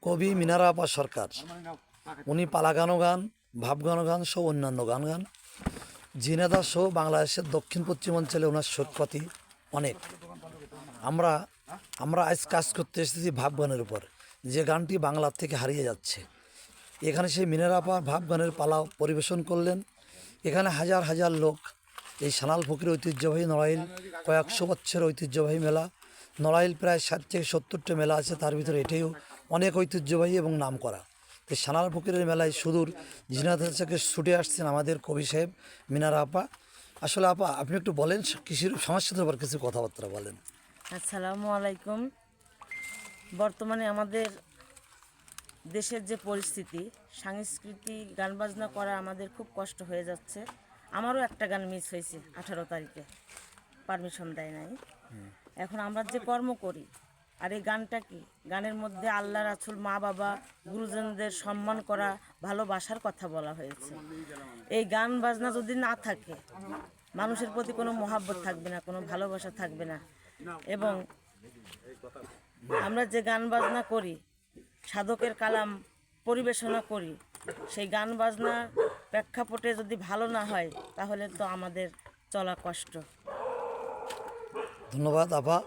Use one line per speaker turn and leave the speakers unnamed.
কবি মিনারাপা সরকার, উনি পালাগানো গান, ভাবগানো গান সহ অন্যান্য গান গান। ঝিনাইদহ সহ বাংলাদেশের দক্ষিণ পশ্চিমাঞ্চলে ওনার সুখ্যাতি অনেক। আমরা আমরা আজ কাজ করতে এসেছি ভাবগানের উপর, যে গানটি বাংলার থেকে হারিয়ে যাচ্ছে। এখানে সেই মিনারাপা ভাবগানের পালা পরিবেশন করলেন। এখানে হাজার হাজার লোক। এই সানাল ফকির ঐতিহ্যবাহী নড়াইল কয়েকশো বছরের ঐতিহ্যবাহী মেলা। নড়াইল প্রায় 60 থেকে 70টা মেলা আছে, তার ভিতরে এটাও অনেক ঐতিহ্যবাহী এবং নাম করা। তো সানাল ফকিরের মেলায় সুদূর ঝিনাইদহ থেকে ছুটে আসছেন আমাদের কবি সাহেব মিনারা আপা। আসলে আপা, আপনি একটু বলেন কৃষির সংস্কৃতির উপর কিছু কথাবার্তা বলেন।
আসসালামু আলাইকুম। বর্তমানে আমাদের দেশের যে পরিস্থিতি, সংস্কৃতি গান বাজনা করা আমাদের খুব কষ্ট হয়ে যাচ্ছে। আমারও একটা গান মিস হয়েছে 18 তারিখে, পারমিশন দেয় নাই। এখন আমরা যে কর্ম করি, আর এই গানটা কি, গানের মধ্যে আল্লাহ রাসূল, মা বাবা, গুরুজনদের সম্মান করা, ভালোবাসার কথা বলা হয়েছে। এই গান বাজনা যদি না থাকে, মানুষের প্রতি কোনো মহাব্বত থাকবে না, কোনো ভালোবাসা থাকবে না। এবং আমরা যে গান বাজনা করি, সাধকের কালাম পরিবেশনা করি, সেই গান বাজনার প্রেক্ষাপটে যদি ভালো না হয়, তাহলে তো আমাদের চলা কষ্ট।
ধন্যবাদ আপা।